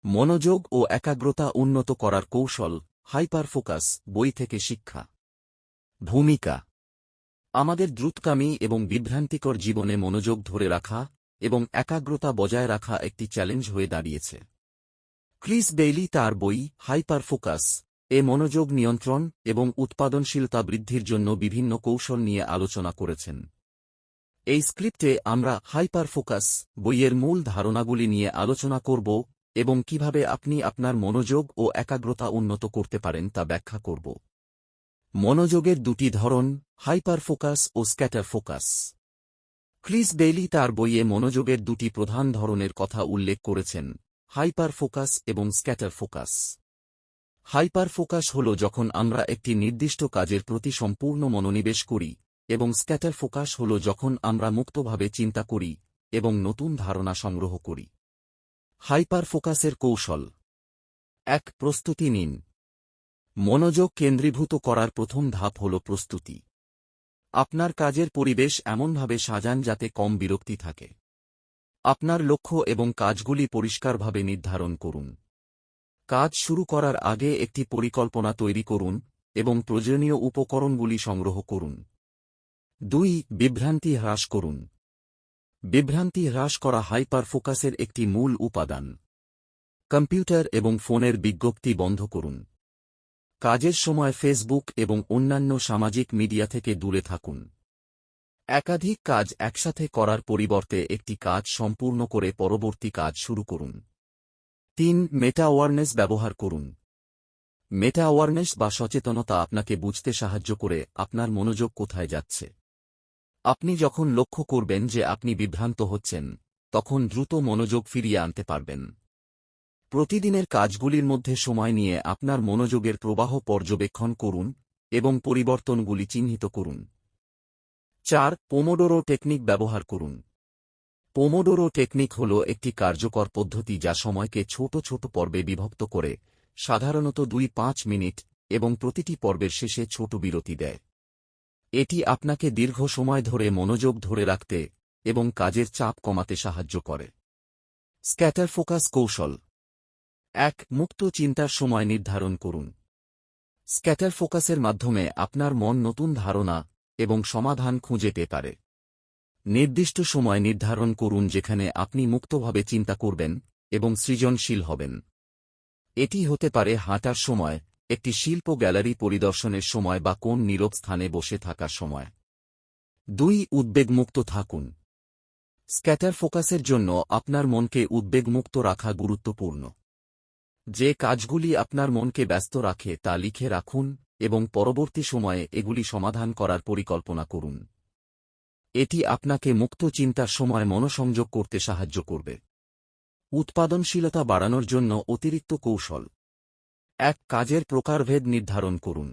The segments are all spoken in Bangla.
মনোযোগ ও একাগ্রতা উন্নত করার কৌশল, হাইপার ফোকাস, বই থেকে শিক্ষা। ভূমিকা: আমাদের দ্রুতগামী এবং বিভ্রান্তিকর জীবনে মনোযোগ ধরে রাখা এবং একাগ্রতা বজায় রাখা একটি চ্যালেঞ্জ হয়ে দাঁড়িয়েছে। ক্রিস বেইলি তার বই হাইপার ফোকাস এ মনোযোগ নিয়ন্ত্রণ এবং উৎপাদনশীলতা বৃদ্ধির জন্য বিভিন্ন কৌশল নিয়ে আলোচনা করেছেন। এই স্ক্রিপ্টে আমরা হাইপার ফোকাস বইয়ের মূল ধারণাগুলি নিয়ে আলোচনা করব এবং কিভাবে আপনি আপনার মনোযোগ ও একাগ্রতা উন্নত করতে পারেন তা ব্যাখ্যা করব। মনোযোগের দুটি ধরন, হাইপার ফোকাস ও স্ক্যাটার ফোকাস। ক্রিস বেইলি তার বইয়ে মনোযোগের দুটি প্রধান ধরনের কথা উল্লেখ করেছেন, হাইপার ফোকাস এবং স্ক্যাটার ফোকাস। হাইপার ফোকাস হল যখন আমরা একটি নির্দিষ্ট কাজের প্রতি সম্পূর্ণ মনোনিবেশ করি, এবং স্ক্যাটার ফোকাস হল যখন আমরা মুক্তভাবে চিন্তা করি এবং নতুন ধারণা সংগ্রহ করি। হাইপার ফোকাসের কৌশল: ১. প্রস্তুতি নিন। মনোযোগ কেন্দ্রীভূত করার প্রথম ধাপ হল প্রস্তুতি। আপনার কাজের পরিবেশ এমনভাবে সাজান যাতে কম বিরক্তি থাকে। আপনার লক্ষ্য এবং কাজগুলি পরিষ্কারভাবে নির্ধারণ করুন। কাজ শুরু করার আগে একটি পরিকল্পনা তৈরি করুন এবং প্রয়োজনীয় উপকরণগুলি সংগ্রহ করুন। ২. বিভ্রান্তি হ্রাস করুন। বিভ্রান্তি হ্রাস করা হাইপার ফোকাসের একটি মূল উপাদান। কম্পিউটার এবং ফোনের বিজ্ঞপ্তি বন্ধ করুন। কাজের সময় ফেসবুক এবং অন্যান্য সামাজিক মিডিয়া থেকে দূরে থাকুন। একাধিক কাজ একসাথে করার পরিবর্তে একটি কাজ সম্পূর্ণ করে পরবর্তী কাজ শুরু করুন। ৩. মেটা অ্যাওয়ারনেস ব্যবহার করুন। মেটা অ্যাওয়ারনেস বা সচেতনতা আপনাকে বুঝতে সাহায্য করে আপনার মনোযোগ কোথায় যাচ্ছে। আপনি যখন লক্ষ্য করবেন যে আপনি বিভ্রান্ত হচ্ছেন, তখন দ্রুত মনোযোগ ফিরিয়ে আনতে পারবেন। প্রতিদিনের কাজগুলির মধ্যে সময় নিয়ে আপনার মনোযোগের প্রবাহ পর্যবেক্ষণ করুন এবং পরিবর্তনগুলি চিহ্নিত করুন। ৪. পোমোডোরো টেকনিক ব্যবহার করুন। পোমোডোরো টেকনিক হল একটি কার্যকর পদ্ধতি যা সময়কে ছোট ছোট পর্বে বিভক্ত করে, সাধারণত ২-৫ মিনিট, এবং প্রতিটি পর্বের শেষে ছোট বিরতি দেয়। এটি আপনাকে দীর্ঘ সময় ধরে মনোযোগ ধরে রাখতে এবং কাজের চাপ কমাতে সাহায্য করে। স্ক্যাটার ফোকাস কৌশল: ১. মুক্ত চিন্তার সময় নির্ধারণ করুন। স্ক্যাটার ফোকাসের মাধ্যমে আপনার মন নতুন ধারণা এবং সমাধান খুঁজে পেতে পারে। নির্দিষ্ট সময় নির্ধারণ করুন যেখানে আপনি মুক্তভাবে চিন্তা করবেন এবং সৃজনশীল হবেন। এটি হতে পারে হাঁটার সময়, একটি শিল্প গ্যালারি পরিদর্শনের সময় বা কোন নীরব স্থানে বসে থাকার সময়। ২. উদ্বেগমুক্ত থাকুন। স্ক্যাটার ফোকাসের জন্য আপনার মনকে উদ্বেগমুক্ত রাখা গুরুত্বপূর্ণ। যে কাজগুলি আপনার মনকে ব্যস্ত রাখে তা লিখে রাখুন এবং পরবর্তী সময়ে এগুলি সমাধান করার পরিকল্পনা করুন। এটি আপনাকে মুক্ত চিন্তার সময় মনোসংযোগ করতে সাহায্য করবে। উৎপাদনশীলতা বাড়ানোর জন্য অতিরিক্ত কৌশল: ১. কাজের প্রকারভেদ নির্ধারণ করুন।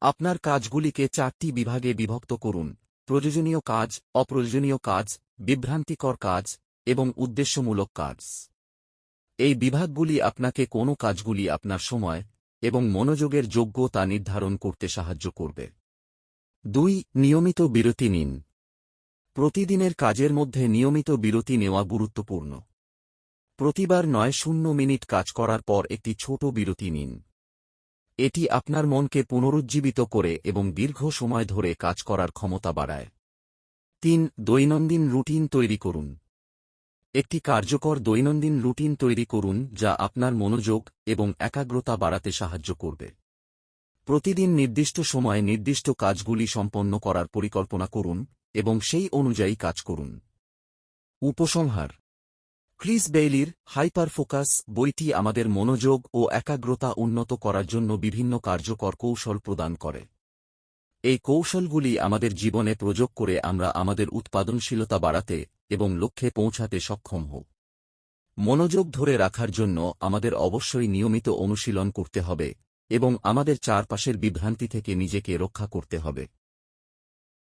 আপনার কাজগুলিকে ৪টি বিভাগে বিভক্ত করুন: প্রয়োজনীয় কাজ, অপ্রয়োজনীয় কাজ, বিভ্রান্তিকর কাজ এবং উদ্দেশ্যমূলক কাজ। এই বিভাগগুলি আপনাকে কোন কাজগুলি আপনার সময় এবং মনোযোগের যোগ্য তা নির্ধারণ করতে সাহায্য করবে। ২. নিয়মিত বিরতি নিন। প্রতিদিনের কাজের মধ্যে নিয়মিত বিরতি নেওয়া গুরুত্বপূর্ণ। প্রতিবার ৯-০ মিনিট কাজ করার পর একটি ছোট বিরতি নিন। এটি আপনার মনকে পুনরুজ্জীবিত করে এবং দীর্ঘ সময় ধরে কাজ করার ক্ষমতা বাড়ায়। ৩. দৈনন্দিন রুটিন তৈরি করুন। একটি কার্যকর দৈনন্দিন রুটিন তৈরি করুন যা আপনার মনোযোগ এবং একাগ্রতা বাড়াতে সাহায্য করবে। প্রতিদিন নির্দিষ্ট সময়ে নির্দিষ্ট কাজগুলি সম্পন্ন করার পরিকল্পনা করুন এবং সেই অনুযায়ী কাজ করুন। উপসংহার: ক্রিস বেইলির হাইপার ফোকাস বইটি আমাদের মনোযোগ ও একাগ্রতা উন্নত করার জন্য বিভিন্ন কার্যকর কৌশল প্রদান করে। এই কৌশলগুলি আমাদের জীবনে প্রয়োগ করে আমরা আমাদের উৎপাদনশীলতা বাড়াতে এবং লক্ষ্যে পৌঁছাতে সক্ষম হব। মনোযোগ ধরে রাখার জন্য আমাদের অবশ্যই নিয়মিত অনুশীলন করতে হবে এবং আমাদের চারপাশের বিভ্রান্তি থেকে নিজেকে রক্ষা করতে হবে।